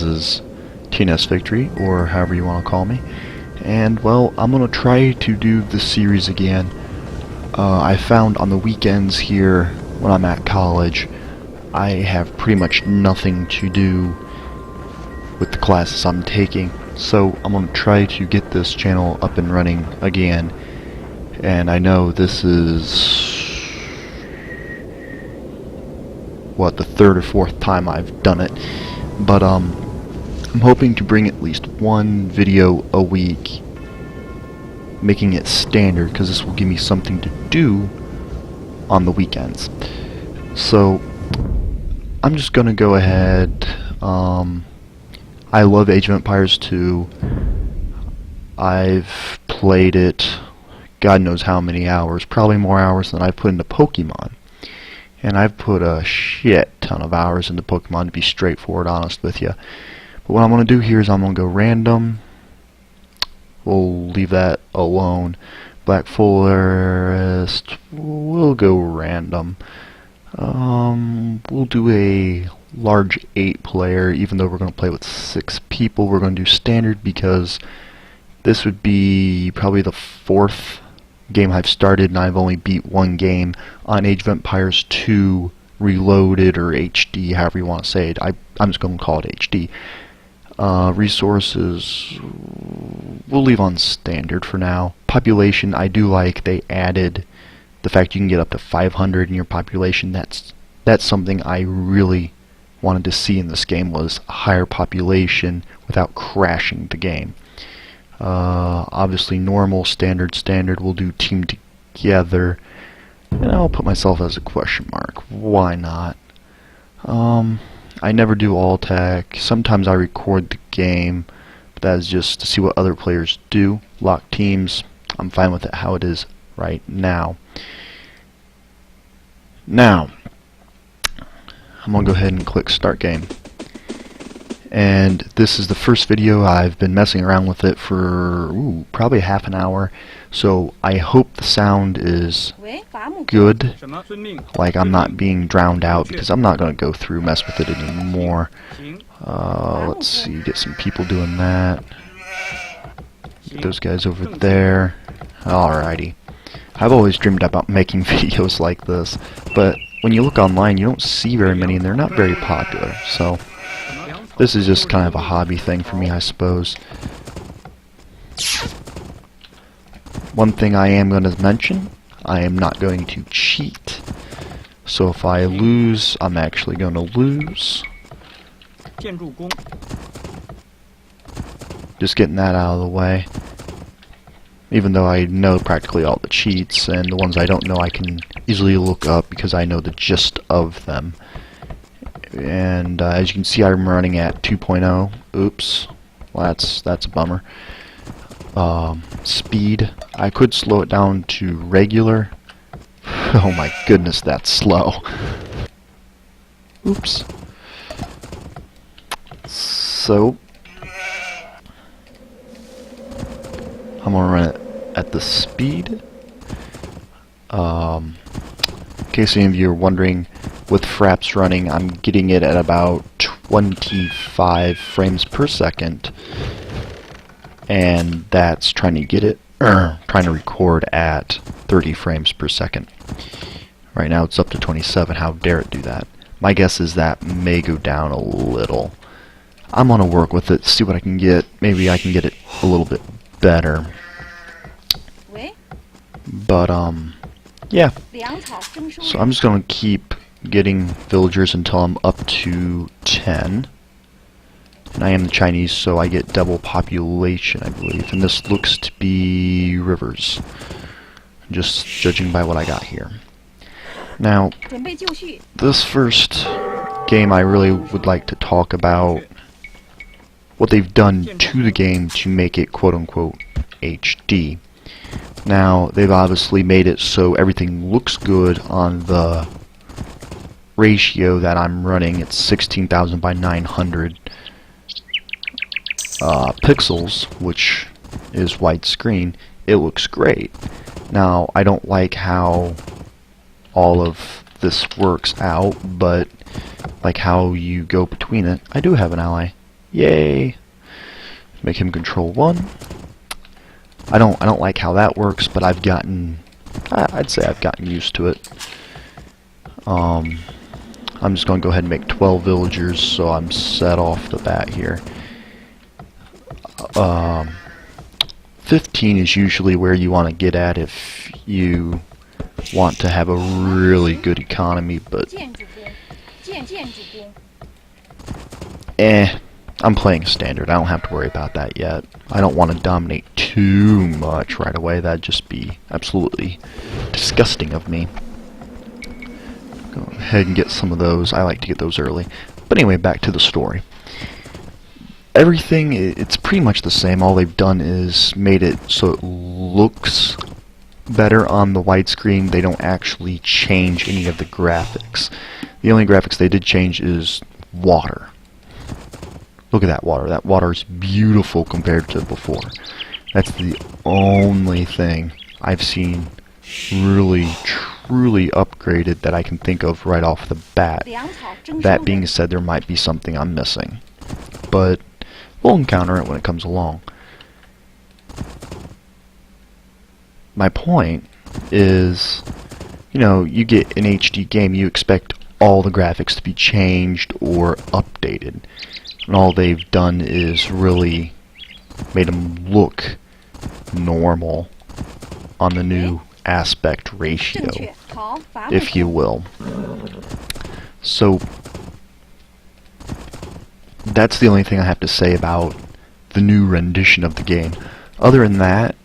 is TNS Victory, or however you want to call me. And, well, I'm going to try to do this series again. I found on the weekends here, when I'm at college, I have pretty much nothing to do with the classes I'm taking. So I'm going to try to get this channel up and running again. And I know this is the third or fourth time I've done it, but I'm hoping to bring at least one video a week, making it standard, because this will give me something to do on the weekends. So I'm just gonna go ahead. I love Age of Empires 2. I've played it God knows how many hours, probably more hours than I've put into Pokemon. And I've put a shit ton of hours into Pokemon, to be straightforward honest with you. But what I'm going to do here is I'm going to go random. We'll leave that alone. Black Forest, we'll go random. We'll do a large 8-player, even though we're going to play with 6 people. We're going to do standard because this would be probably the 4th game I've started, and I've only beat one game on Age of Empires 2 Reloaded, or HD, however you want to say it. I'm just going to call it HD. Resources, we'll leave on standard for now. Population, I do like they added the fact you can get up to 500 in your population. That's something I really wanted to see in this game, was a higher population without crashing the game. Obviously normal, standard, we'll do team together, and I'll put myself as a question mark. Why not? I never do all tech. Sometimes I record the game, but that is just to see what other players do. Lock teams, I'm fine with it how it is right now. Now, I'm going to go ahead and click start game. And this is the first video. I've been messing around with it for probably half an hour, so I hope the sound is good, like I'm not being drowned out, because I'm not going to go through mess with it anymore. Let's see, get some people doing that. Get those guys over there. Alrighty. I've always dreamed about making videos like this, but when you look online you don't see very many, and they're not very popular, so this is just kind of a hobby thing for me, I suppose. One thing I am going to mention, I am not going to cheat. So if I lose, I'm actually going to lose. Just getting that out of the way. Even though I know practically all the cheats, and the ones I don't know I can easily look up because I know the gist of them. And as you can see, I'm running at 2.0. Oops, well, that's a bummer. Speed, I could slow it down to regular. Oh my goodness, that's slow. Oops. So I'm gonna run it at the speed. In case any of you are wondering, with Fraps running, I'm getting it at about 25 frames per second, and that's trying to record at 30 frames per second. Right now it's up to 27. How dare it do that? My guess is that may go down a little. I'm gonna work with it, see what I can get. Maybe I can get it a little bit better. But yeah. So I'm just gonna keep getting villagers until I'm up to 10. And I am the Chinese, so I get double population, I believe. And this looks to be rivers, just judging by what I got here. Now, this first game I really would like to talk about what they've done to the game to make it quote-unquote HD. Now, they've obviously made it so everything looks good on the ratio that I'm running. It's 16,000 by 900 pixels, which is widescreen. It looks great. Now, I don't like how all of this works out, but like how you go between it. I do have an ally. Yay! Make him control 1. I don't like how that works, but I'd say I've gotten used to it. I'm just going to go ahead and make 12 villagers, so I'm set off the bat here. 15 is usually where you want to get at if you want to have a really good economy, but I'm playing standard. I don't have to worry about that yet. I don't want to dominate too much right away. That'd just be absolutely disgusting of me. Go ahead and get some of those. I like to get those early. But anyway, back to the story. Everything, it's pretty much the same. All they've done is made it so it looks better on the widescreen. They don't actually change any of the graphics. The only graphics they did change is water. Look at that water. That water is beautiful compared to before. That's the only thing I've seen really, truly upgraded that I can think of right off the bat. That being said, there might be something I'm missing, but we'll encounter it when it comes along. My point is, you know, you get an HD game, you expect all the graphics to be changed or updated. And all they've done is really made them look normal on the new aspect ratio, if you will. So that's the only thing I have to say about the new rendition of the game. Other than that,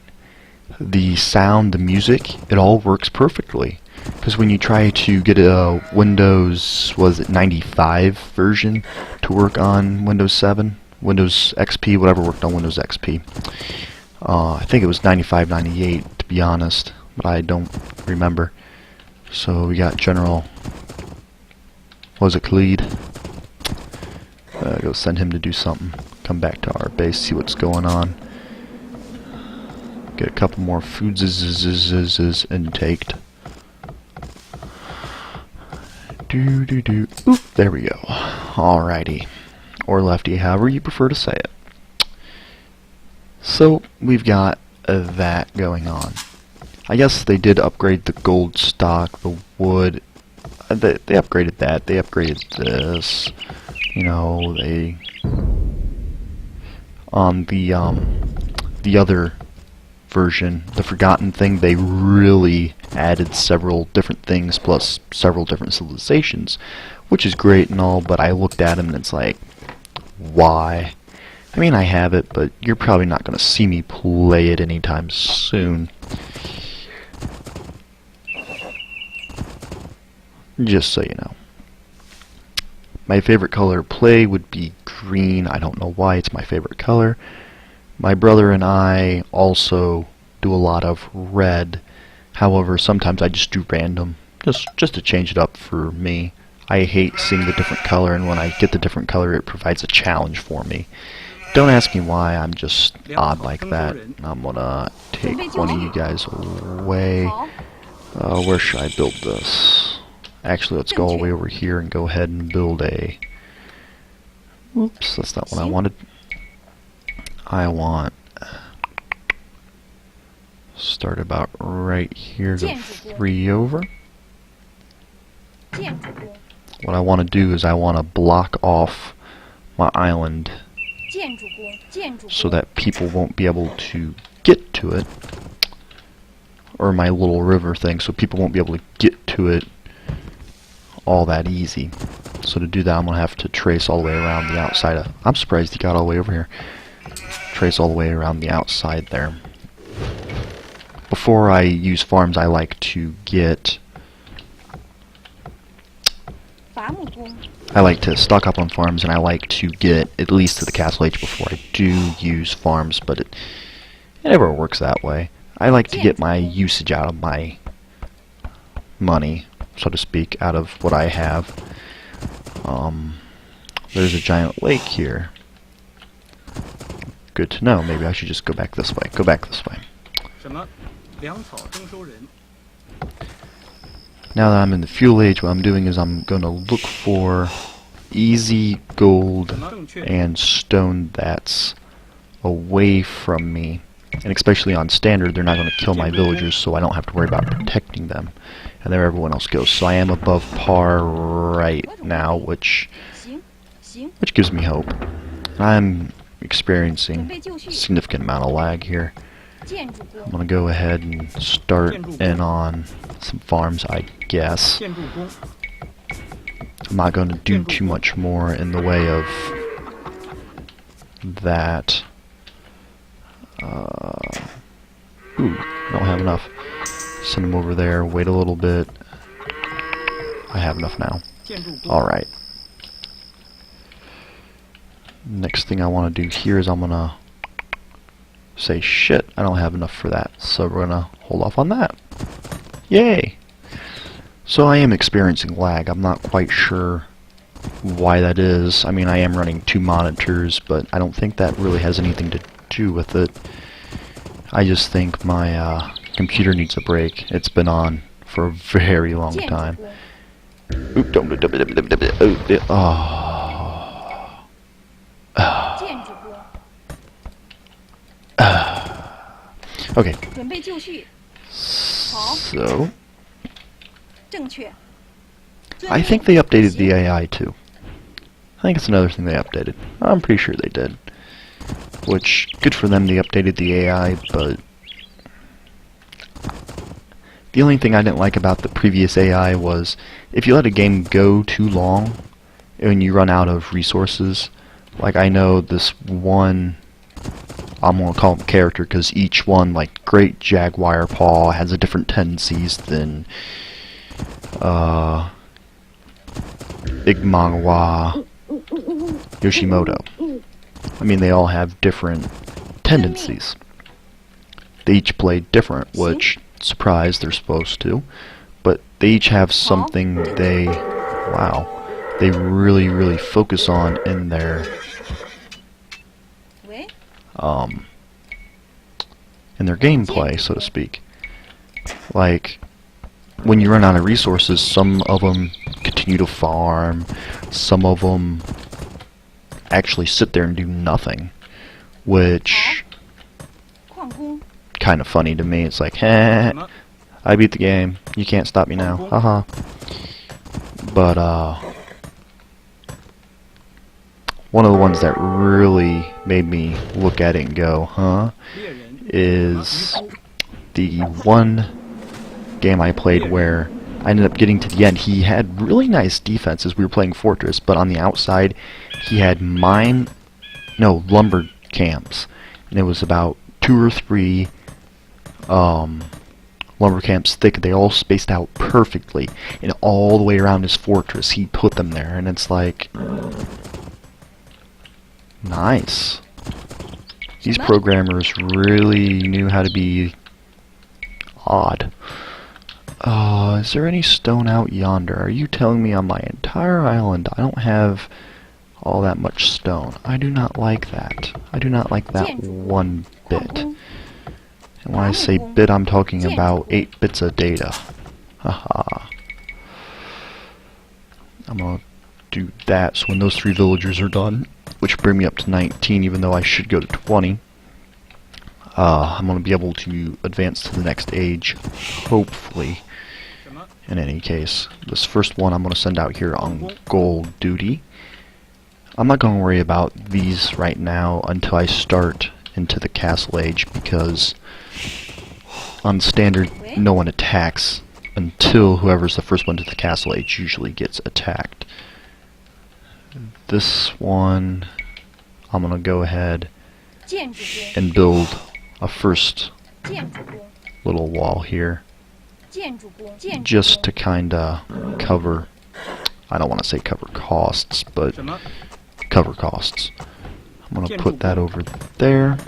the sound, the music, it all works perfectly. Because when you try to get a Windows, was it 95 version to work on Windows 7, Windows XP, whatever worked on Windows XP. I think it was 95, 98 to be honest, but I don't remember. So we got General, what was it, Khalid? Go send him to do something. Come back to our base, see what's going on. Get a couple more foods intaked. Oop, there we go. Alrighty. Or lefty, however you prefer to say it. So, we've got that going on. I guess they did upgrade the gold stock, the wood. They upgraded that. They upgraded this. You know, they... On the other version, the Forgotten thing, they really added several different things plus several different civilizations, which is great and all, but I looked at them and it's like, why? I mean, I have it, but you're probably not going to see me play it anytime soon. Just so you know. My favorite color to play would be green. I don't know why, it's my favorite color. My brother and I also do a lot of red. However, sometimes I just do random, just to change it up for me. I hate seeing the different color, and when I get the different color, it provides a challenge for me. Don't ask me why, I'm just odd like that. I'm gonna take one of you guys away. Where should I build this? Actually, let's go all the way over here and go ahead and build a... Oops, that's not what I wanted. I want... Start about right here, go 3 over. What I want to do is I want to block off my island so that people won't be able to get to it, or my little river thing, so people won't be able to get to it all that easy. So to do that, I'm going to have to trace all the way around the outside of... I'm surprised he got all the way over here. Trace all the way around the outside there. Before I use farms, I like to get... I like to stock up on farms, and I like to get at least to the Castle Age before I do use farms, but it never works that way. I like to get my usage out of my money, so to speak, out of what I have. There's a giant lake here. Good to know. Maybe I should just go back this way. Go back this way. Now that I'm in the fuel age, what I'm doing is I'm going to look for easy gold and stone that's away from me. And especially on standard, they're not going to kill my villagers, so I don't have to worry about protecting them. And there everyone else goes. So I am above par right now, which gives me hope. I'm experiencing a significant amount of lag here. I'm going to go ahead and start in on some farms, I guess. I'm not going to do too much more in the way of that. Ooh, don't have enough. Send them over there, wait a little bit. I have enough now. Alright. Next thing I want to do here is I'm going to say, shit, I don't have enough for that. So we're going to hold off on that. Yay! So I am experiencing lag. I'm not quite sure why that is. I mean, I am running 2 monitors, but I don't think that really has anything to do with it. I just think my computer needs a break. It's been on for a very long time. Oop, don't. Okay. So I think they updated the AI too. I think it's another thing they updated. I'm pretty sure they did. Which, good for them, they updated the AI, but the only thing I didn't like about the previous AI was if you let a game go too long and you run out of resources, like I know this one, I'm going to call him character because each one, like Great Jaguar Paw, has a different tendencies than Igmangwa Yoshimoto. I mean, they all have different tendencies. They each play different, which, surprise, they're supposed to. But they each have something they really focus on in their gameplay, so to speak. Like, when you run out of resources, some of them continue to farm, some of them actually sit there and do nothing, which kind of funny to me. It's like, heh, I beat the game, you can't stop me now, haha. But one of the ones that really made me look at it and go, huh, is the one game I played where I ended up getting to the end. He had really nice defenses. We were playing Fortress, but on the outside he had lumber camps, and it was about 2 or 3 lumber camps thick. They all spaced out perfectly, and all the way around his fortress he put them there, and it's like, nice. These programmers really knew how to be odd. Is there any stone out yonder? Are you telling me on my entire island I don't have all that much stone? I do not like that. I do not like that one bit. And when I say bit, I'm talking about 8 bits of data. Haha. I'm gonna do that, so when those 3 villagers are done, which bring me up to 19, even though I should go to 20, I'm gonna be able to advance to the next age, hopefully. In any case, this first one I'm going to send out here on gold duty. I'm not going to worry about these right now until I start into the castle age, because on standard no one attacks until whoever's the first one to the castle age usually gets attacked. This one I'm going to go ahead and build a first little wall here, just to kinda cover, I don't want to say cover costs, but cover costs. I'm gonna put that over there.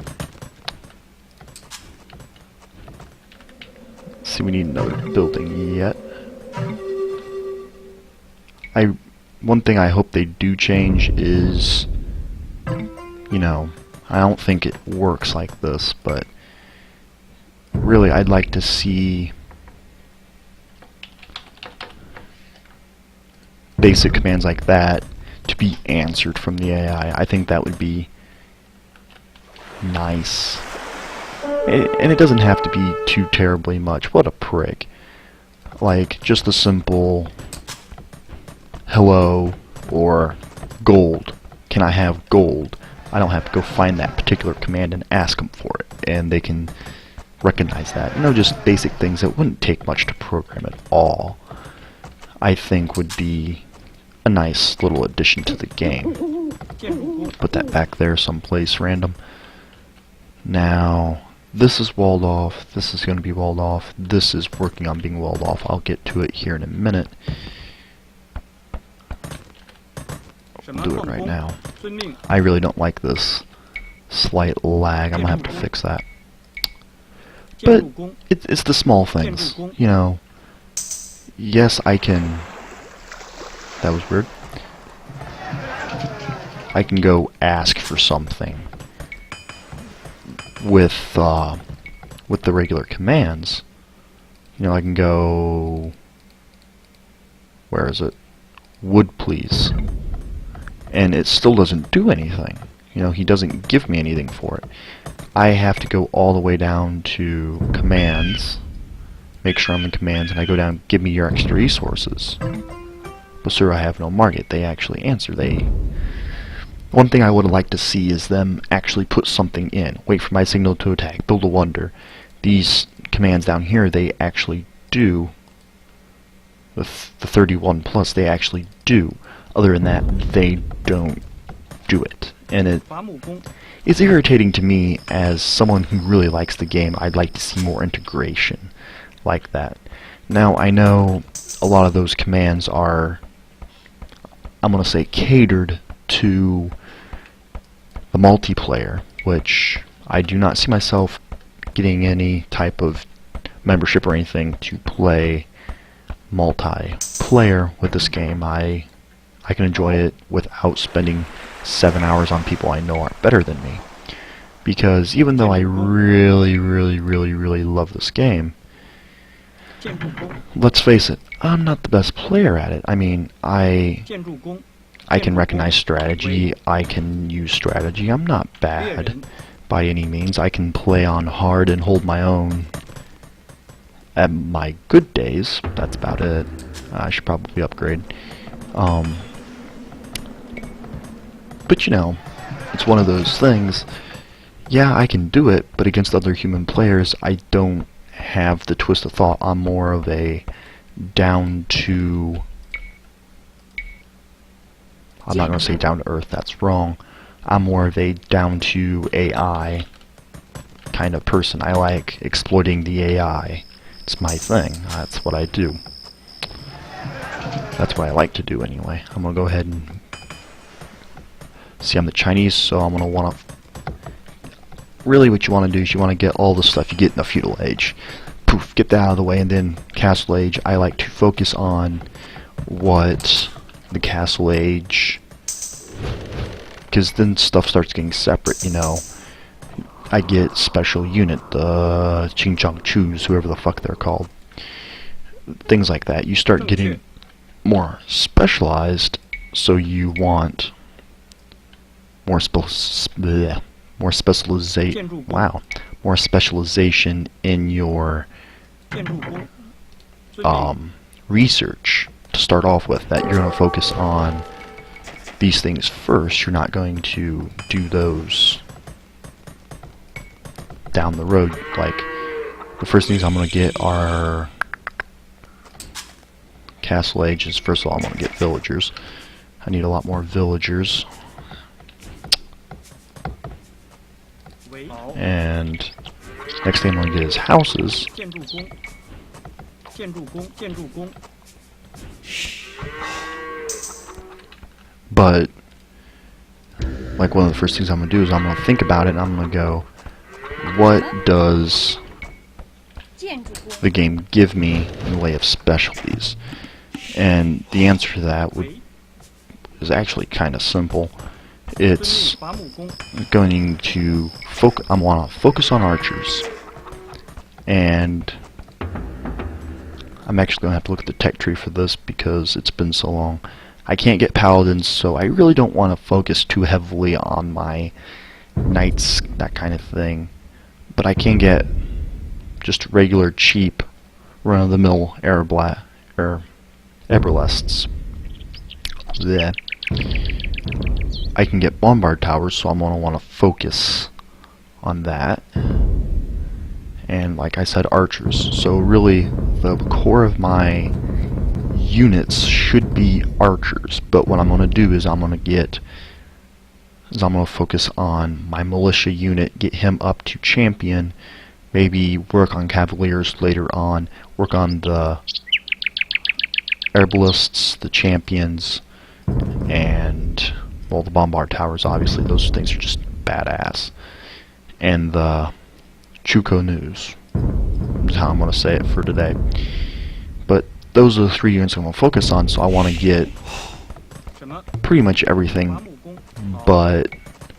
Let's see, we need another building yet. One thing I hope they do change is, you know, I don't think it works like this, but really I'd like to see basic commands like that to be answered from the AI. I think that would be nice. And it doesn't have to be too terribly much. What a prick. Like, just the simple hello or gold. Can I have gold? I don't have to go find that particular command and ask them for it. And they can recognize that. You know, just basic things that wouldn't take much to program at all, I think would be a nice little addition to the game. Put that back there someplace random. Now, this is walled off, this is going to be walled off, this is working on being walled off. I'll get to it here in a minute. I'll do it right now. I really don't like this slight lag. I'm going to have to fix that. But it's the small things, you know. Yes, I can... That was weird. I can go ask for something with the regular commands. You know, I can go... Where is it? Would please. And it still doesn't do anything. You know, he doesn't give me anything for it. I have to go all the way down to commands, make sure I'm in commands, and I go down, give me your extra resources. But sir, I have no market. They actually answer. One thing I would like to see is them actually put something in. Wait for my signal to attack. Build a wonder. These commands down here, they actually do. With the 31 plus, they actually do. Other than that, they don't do it. And it's irritating to me as someone who really likes the game. I'd like to see more integration like that. Now, I know a lot of those commands are, I'm going to say, catered to the multiplayer, which I do not see myself getting any type of membership or anything to play multiplayer with this game. I can enjoy it without spending 7 hours on people I know aren't better than me. Because even though I really, really, really, really love this game, let's face it, I'm not the best player at it. I mean, I can recognize strategy, I can use strategy, I'm not bad by any means. I can play on hard and hold my own at my good days. That's about it. I should probably upgrade. But you know, it's one of those things. Yeah, I can do it, but against other human players, I don't have the twist of thought. I'm more of a down to... I'm not going to say down to earth, that's wrong. I'm more of a down to AI kind of person. I like exploiting the AI. It's my thing. That's what I do. That's what I like to do anyway. I'm going to go ahead and... See, I'm the Chinese, so I'm going to want to... Really what you want to do is you want to get all the stuff you get in the feudal age. Poof, get that out of the way, and then castle age. I like to focus on what the castle age... Because then stuff starts getting separate, you know. I get special unit, the Ching Chong Chus, whoever the fuck they're called. Things like that. You start getting more specialized, so you want... more specialization. Wow, more specialization in your research to start off with. That you're going to focus on these things first. You're not going to do those down the road. Like the first things I'm going to get are castle ages. First of all, I'm going to get villagers. I need a lot more villagers. And next thing I'm going to get is houses. But like one of the first things I'm going to do is I'm going to think about it and I'm going to go, what does the game give me in the way of specialties? And the answer to that is actually kind of simple. It's going to focus. I want to focus on archers, and I'm actually going to have to look at the tech tree for this because it's been so long. I can't get paladins, so I really don't want to focus too heavily on my knights, that kind of thing. But I can get just regular, cheap, run-of-the-mill Eberlests. Blech. I can get bombard towers, so I'm going to want to focus on that. And like I said, archers. So really, the core of my units should be archers. But what I'm going to do is I'm going to focus on my militia unit, get him up to champion, maybe work on cavaliers later on, work on the Erbalists, the champions, and, well, the bombard towers, obviously. Those things are just badass. And the Chuko News is how I'm going to say it for today. But those are the 3 units I'm going to focus on, so I want to get pretty much everything but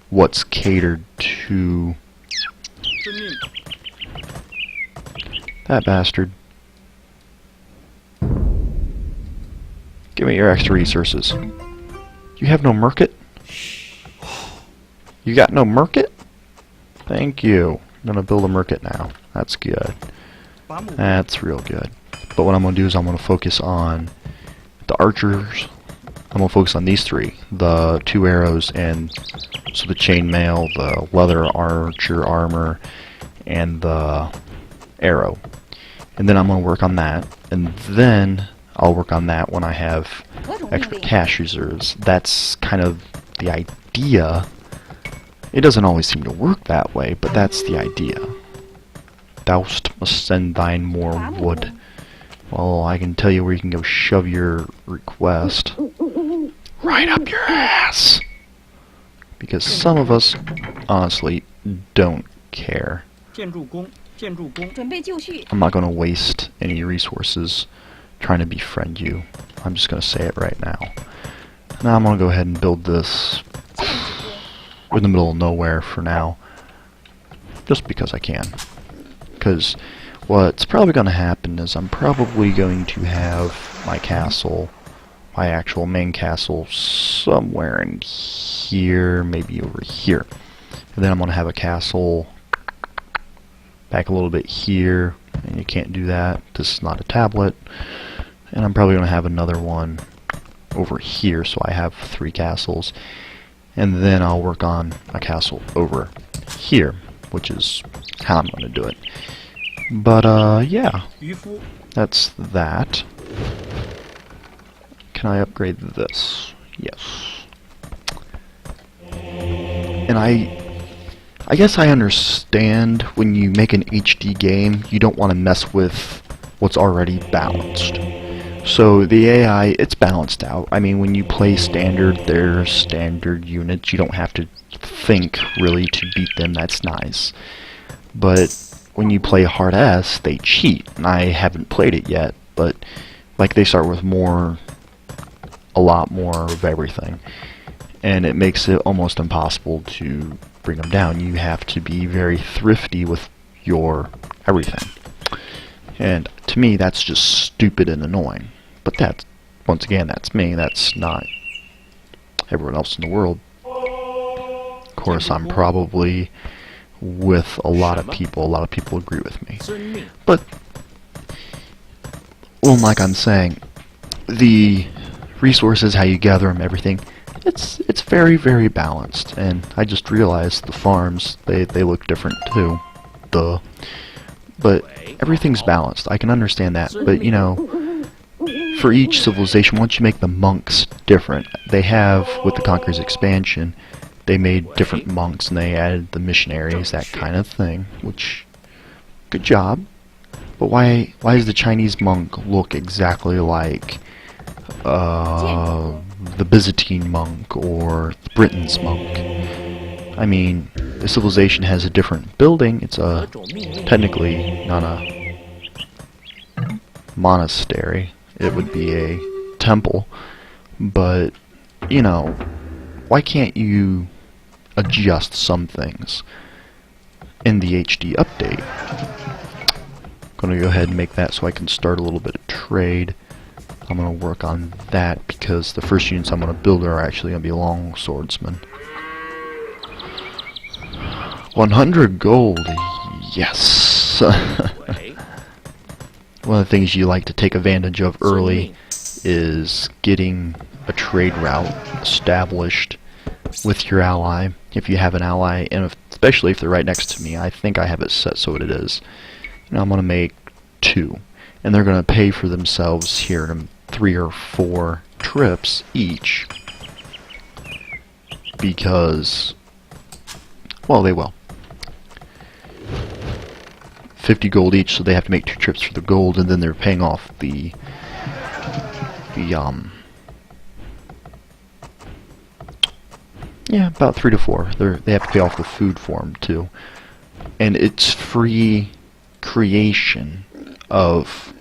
what's catered to that bastard. Give me your extra resources. You have no market? You got no market? Thank you. I'm gonna build a market now. That's good. That's real good. But what I'm gonna do is I'm gonna focus on the archers. I'm gonna focus on these 3. The 2 arrows, and so the chainmail, the leather archer armor, and the arrow. And then I'm gonna work on that. And then I'll work on that when I have extra cash reserves. That's kind of the idea. It doesn't always seem to work that way, but that's the idea. Thou must send thine more wood. Well, I can tell you where you can go shove your request. Right up your ass! Because some of us, honestly, don't care. I'm not going to waste any resources trying to befriend you. I'm just going to say it right now. Now I'm going to go ahead and build this. We're in the middle of nowhere for now. Just because I can. Because what's probably going to happen is I'm probably going to have my castle, my actual main castle, somewhere in here, maybe over here. And then I'm going to have a castle back a little bit here. And you can't do that. This is not a tablet. And I'm probably going to have another one over here, so I have 3 castles. And then I'll work on a castle over here, which is how I'm going to do it. But, yeah. That's that. Can I upgrade this? Yes. And I guess I understand when you make an HD game, you don't want to mess with what's already balanced. So the AI, it's balanced out. I mean, when you play standard, they're standard units. You don't have to think, really, to beat them. That's nice. But when you play hard S, they cheat. And I haven't played it yet, but like they start with a lot more of everything. And it makes it almost impossible to bring them down. You have to be very thrifty with your everything. And to me, that's just stupid and annoying. But that's, once again, that's me. That's not everyone else in the world. Of course, I'm probably with a lot of people. A lot of people agree with me. But, well, like I'm saying, the resources, how you gather them, everything, it's very, very balanced. And I just realized the farms, they look different too. Duh. But everything's balanced. I can understand that. But, you know, for each civilization, once you make the monks different, they have, with the Conqueror's expansion, they made different monks and they added the missionaries, that kind of thing, which, good job. But why does the Chinese monk look exactly like the Byzantine monk or the Britain's monk? I mean, the civilization has a different building. It's technically not a monastery. It would be a temple. But, you know, why can't you adjust some things in the HD update? I'm going to go ahead and make that so I can start a little bit of trade. I'm going to work on that because the first units I'm going to build are actually going to be long swordsmen. 100 gold, yes! One of the things you like to take advantage of early is getting a trade route established with your ally. If you have an ally, and especially if they're right next to me, I think I have it set so it is. And I'm going to make 2. And they're going to pay for themselves here in 3 or 4 trips each. Because, well, they will. 50 gold each, so they have to make 2 trips for the gold, and then they're paying off the yeah, about 3 to 4. They have to pay off the food for them too, and it's free creation of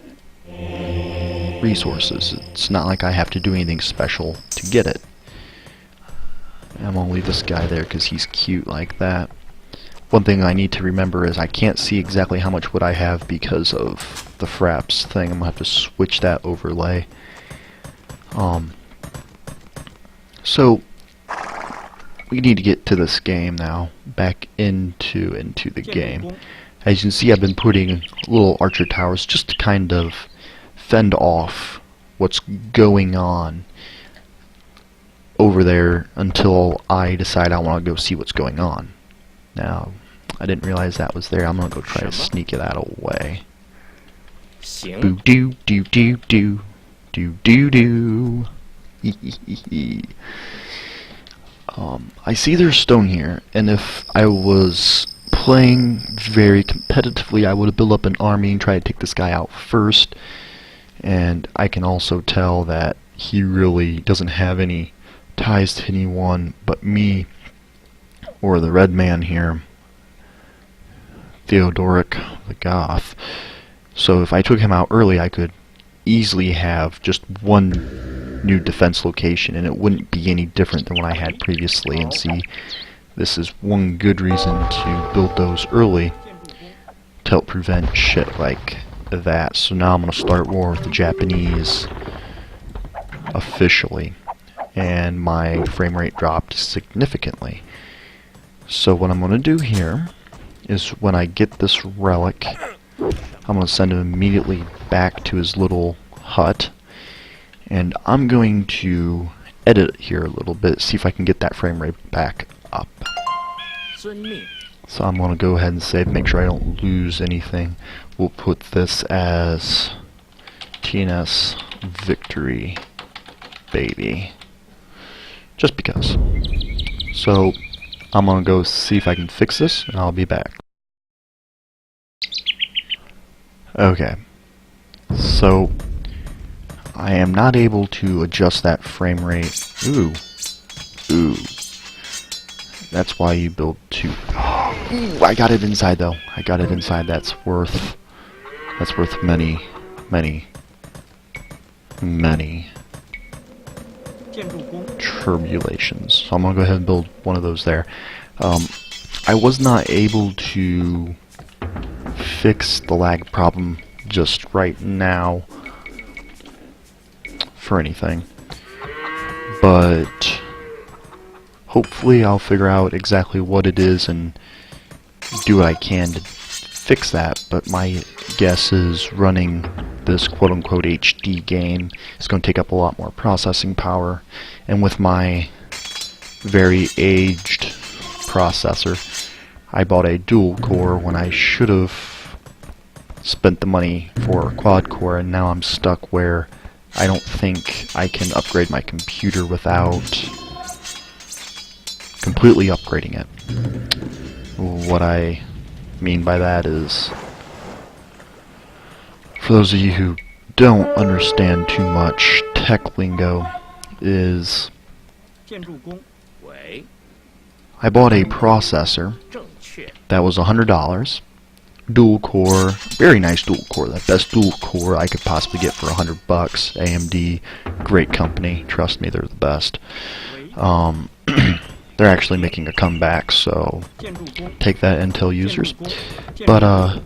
resources. It's not like I have to do anything special to get it. I'm gonna leave this guy there because he's cute like that. One thing I need to remember is I can't see exactly how much wood I have because of the fraps thing. I'm gonna have to switch that overlay. So we need to get to this game now, back into the game. As you can see, I've been putting little archer towers just to kind of fend off what's going on over there until I decide I want to go see what's going on. Now, I didn't realize that was there. I'm gonna go try to sneak it out away. Boo doo doo doo doo doo doo doo. I see there's stone here, and if I was playing very competitively, I would have built up an army and tried to take this guy out first. And I can also tell that he really doesn't have any ties to anyone but me or the red man here, Theodoric the Goth. So if I took him out early, I could easily have just one new defense location, and it wouldn't be any different than what I had previously. And see, this is one good reason to build those early to help prevent shit like that. So now I'm going to start war with the Japanese officially, and my frame rate dropped significantly. So what I'm going to do here is when I get this relic, I'm going to send him immediately back to his little hut, and I'm going to edit here a little bit, see if I can get that frame rate back up. So I'm going to go ahead and save, make sure I don't lose anything. We'll put this as TNS Victory Baby, just because. So I'm going to go see if I can fix this, and I'll be back. Okay, so I am not able to adjust that frame rate. Ooh. That's why you build 2. Ooh, I got it inside though. I got it inside. That's worth many tribulations. So I'm gonna go ahead and build one of those there. I was not able to fix the lag problem just right now for anything, but hopefully I'll figure out exactly what it is and do what I can to fix that. But my guess is running this quote-unquote HD game is going to take up a lot more processing power, and with my very aged processor, I bought a dual core when I should have spent the money for a quad core, and now I'm stuck where I don't think I can upgrade my computer without completely upgrading it. What I mean by that is, for those of you who don't understand too much tech lingo, is I bought a processor that was $100, dual core, very nice dual core, the best dual core I could possibly get for $100. AMD, great company, trust me, they're the best. They're actually making a comeback, so take that, Intel users. But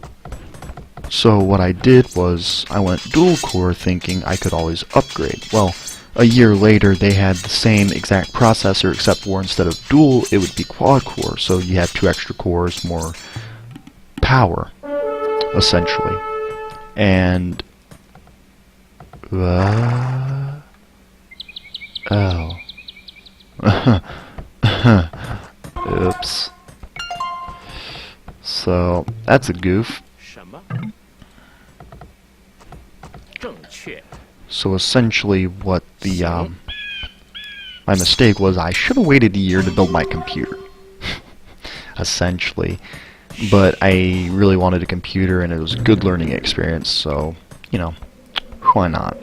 So what I did was I went dual core thinking I could always upgrade. Well, a year later they had the same exact processor except for instead of dual it would be quad core, so you had 2 extra cores, more power essentially. And oh. Oops. So that's a goof. So essentially what the my mistake was, I should have waited a year to build my computer. Essentially. But I really wanted a computer and it was a good learning experience, so, you know, why not?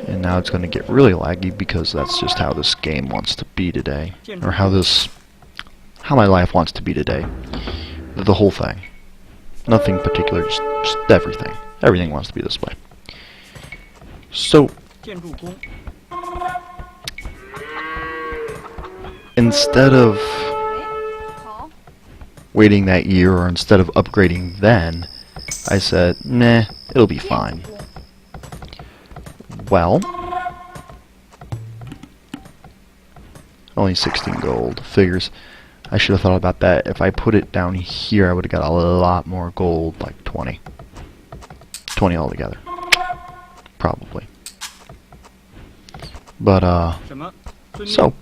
And now it's going to get really laggy because that's just how this game wants to be today. Or how my life wants to be today. The whole thing. Nothing particular, just everything. Everything wants to be this way. So, instead of waiting that year, or instead of upgrading then, I said, nah, it'll be fine. Well, only 16 gold. Figures. I should have thought about that. If I put it down here, I would have got a lot more gold, like 20. 20 altogether. Probably. But, so,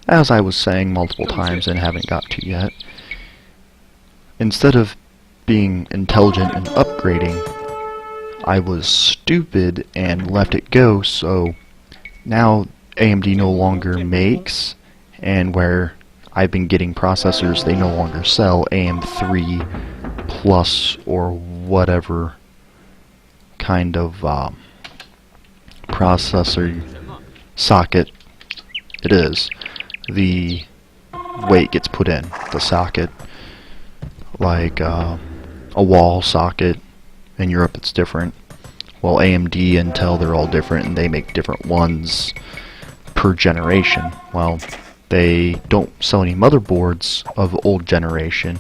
as I was saying multiple times and haven't got to yet, instead of being intelligent and upgrading, I was stupid and left it go, so now AMD no longer makes, and where I've been getting processors, they no longer sell AM3 Plus or whatever kind of processor socket it is. The weight gets put in the socket, like a wall socket. In Europe it's different. Well, AMD, Intel, they're all different, and they make different ones per generation. Well, they don't sell any motherboards of old generation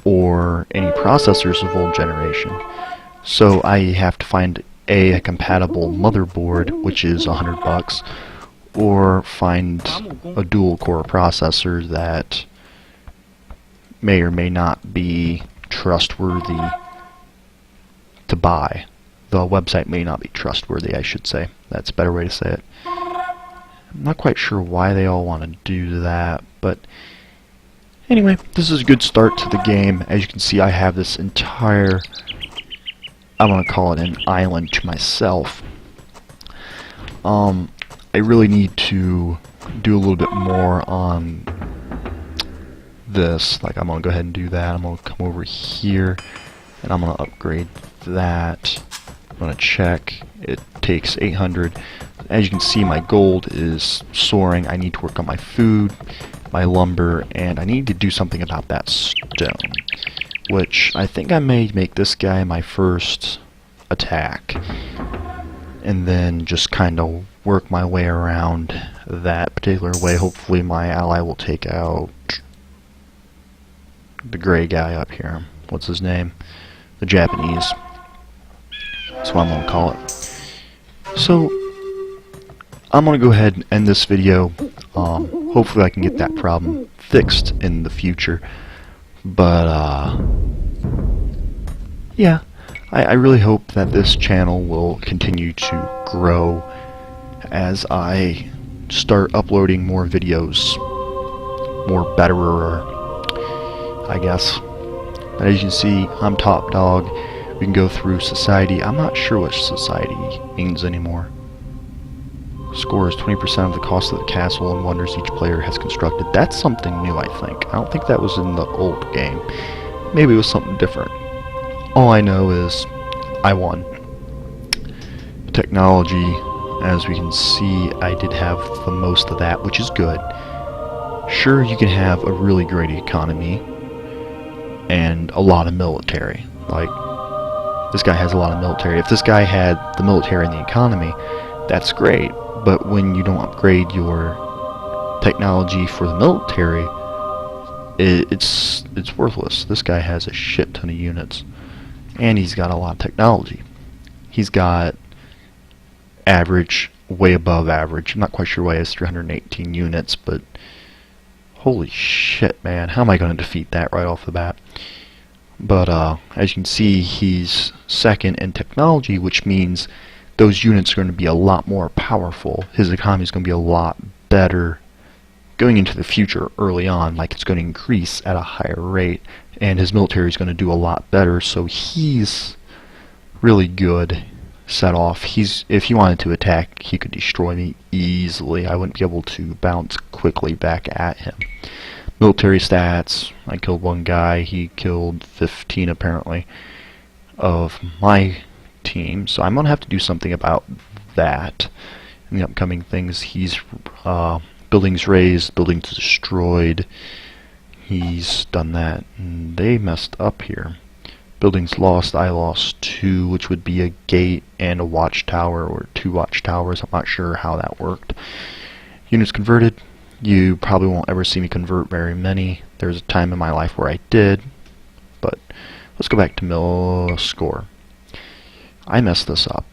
or any processors of old generation. So I have to find a compatible motherboard, which is $100, or find a dual core processor that may or may not be trustworthy to buy. The website may not be trustworthy, I should say. That's a better way to say it. I'm not quite sure why they all want to do that, but anyway, this is a good start to the game. As you can see, I have this entire, I want to call it an island to myself. I really need to do a little bit more on this. Like, I'm going to go ahead and do that. I'm going to come over here and I'm going to upgrade that. I'm going to check. It takes 800. As you can see, my gold is soaring. I need to work on my food, my lumber, and I need to do something about that stone, which I think I may make this guy my first attack, and then just kind of work my way around that particular way. Hopefully my ally will take out the gray guy up here. What's his name? The Japanese. That's what I'm going to call it. So, I'm going to go ahead and end this video. Hopefully I can get that problem fixed in the future. But, yeah. I really hope that this channel will continue to grow as I start uploading more videos, more betterer, I guess. But as you can see, I'm top dog. We can go through society. I'm not sure what society means anymore. Score is 20% of the cost of the castle and wonders each player has constructed. That's something new, I think. I don't think that was in the old game. Maybe it was something different. All I know is I won. Technology, as we can see, I did have the most of that, which is good. Sure, you can have a really great economy and a lot of military. Like, this guy has a lot of military. If this guy had the military and the economy, that's great. But when you don't upgrade your technology for the military, it's worthless. This guy has a shit ton of units. And he's got a lot of technology. He's got average, way above average. I'm not quite sure why he has 318 units, but holy shit, man. How am I going to defeat that right off the bat? But as you can see, he's second in technology, which means those units are going to be a lot more powerful. His economy is going to be a lot better going into the future early on. Like, it's going to increase at a higher rate, and his military is going to do a lot better. So he's really good set off. If he wanted to attack, he could destroy me easily. I wouldn't be able to bounce quickly back at him. Military stats, I killed one guy, he killed 15 apparently of my team, so I'm going to have to do something about that in the upcoming things. He's buildings razed, buildings destroyed, he's done that, and they messed up here. Buildings lost, I lost 2, which would be a gate and a watchtower, or 2 watchtowers. I'm not sure how that worked. Units converted. You probably won't ever see me convert very many. There was a time in my life where I did, but let's go back to mill score. I messed this up.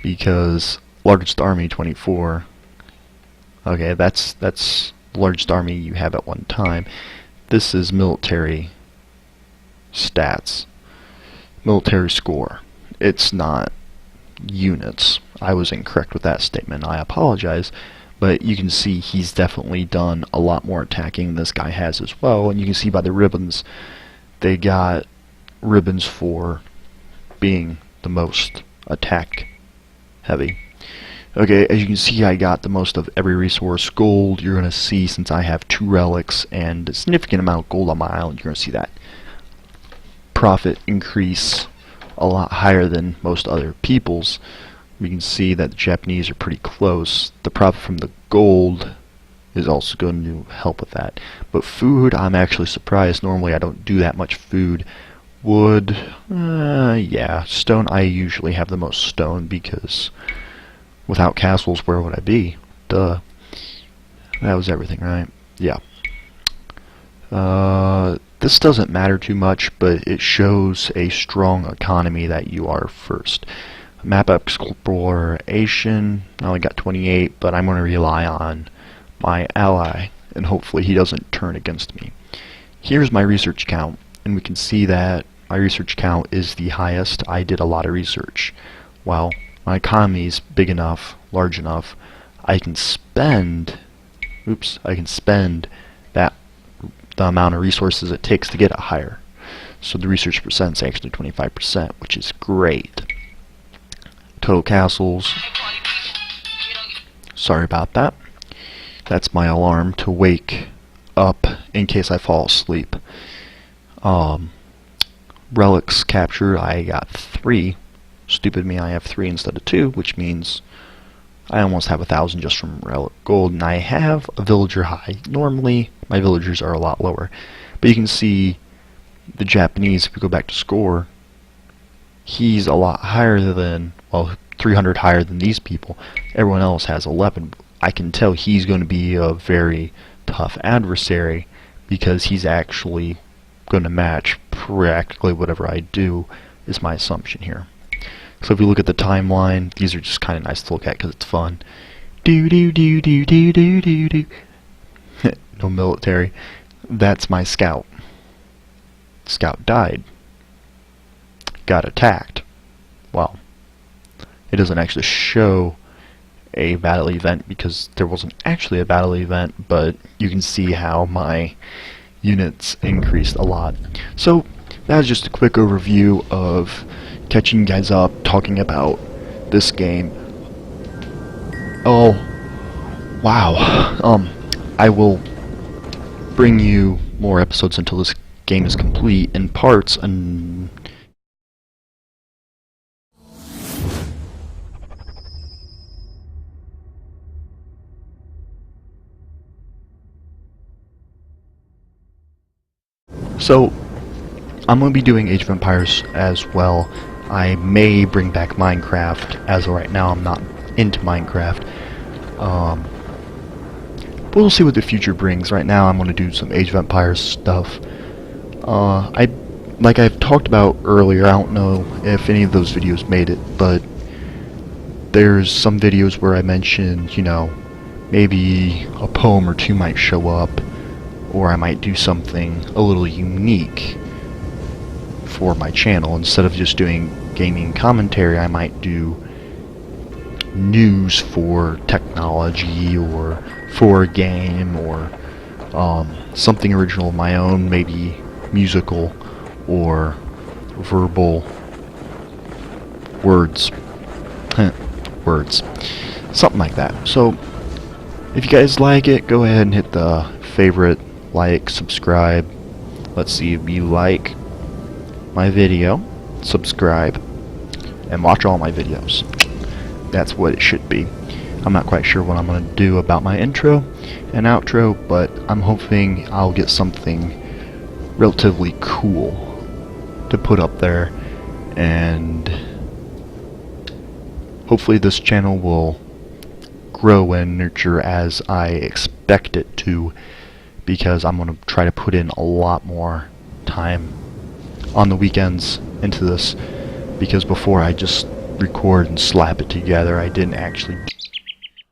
Because largest army 24. Okay, that's the largest army you have at one time. This is military stats. Military score. It's not units. I was incorrect with that statement. I apologize. But you can see he's definitely done a lot more attacking than this guy has as well. And you can see by the ribbons, they got ribbons for being the most attack heavy. Okay, as you can see, I got the most of every resource. Gold, you're going to see, since I have 2 relics and a significant amount of gold on my island, you're going to see that profit increase a lot higher than most other people's. We can see that the Japanese are pretty close. The profit from the gold is also going to help with that. But food, I'm actually surprised. Normally I don't do that much food. Wood, yeah. Stone, I usually have the most stone, because without castles, where would I be? Duh. That was everything, right? Yeah. This doesn't matter too much, but it shows a strong economy that you are first. Map exploration, I only got 28, but I'm going to rely on my ally, and hopefully he doesn't turn against me. Here's my research count, and we can see that my research count is the highest. I did a lot of research. Well, my economy is big enough, large enough, I can spend that the amount of resources it takes to get it higher. So the research percent is actually 25%, which is great. Total castles. Sorry about that. That's my alarm to wake up in case I fall asleep. Relics captured, I got 3. Stupid me, I have 3 instead of 2, which means I almost have 1,000 just from relic gold, and I have a villager high. Normally, my villagers are a lot lower, but you can see the Japanese, if we go back to score, he's a lot higher than, well, 300 higher than these people. Everyone else has 11. I can tell he's going to be a very tough adversary, because he's actually going to match practically whatever I do, is my assumption here. So if you look at the timeline, these are just kind of nice to look at because it's fun. Do do do do do do do do. No military. That's my scout. Scout died. Got attacked. Well, it doesn't actually show a battle event because there wasn't actually a battle event, but you can see how my units increased a lot. So that was just a quick overview of catching you guys up, talking about this game. Oh, wow. I will bring you more episodes until this game is complete in parts, and so I'm going to be doing Age of Empires as well. I may bring back Minecraft. As of right now, I'm not into Minecraft. we'll see what the future brings. Right now I'm going to do some Age of Empires stuff. Like I've talked about earlier, I don't know if any of those videos made it, but there's some videos where I mentioned, you know, maybe a poem or two might show up, or I might do something a little unique for my channel. Instead of just doing gaming commentary, I might do news for technology or for a game, or something original of my own, maybe musical or verbal words. Words. Something like that. So, if you guys like it, go ahead and hit the favorite, like, subscribe. Let's see if you like my video, subscribe, and watch all my videos. That's what it should be. I'm not quite sure what I'm going to do about my intro and outro, but I'm hoping I'll get something relatively cool to put up there, and hopefully this channel will grow and nurture as I expect it to, because I'm going to try to put in a lot more time on the weekends into this, because before I just record and slap it together, I didn't actually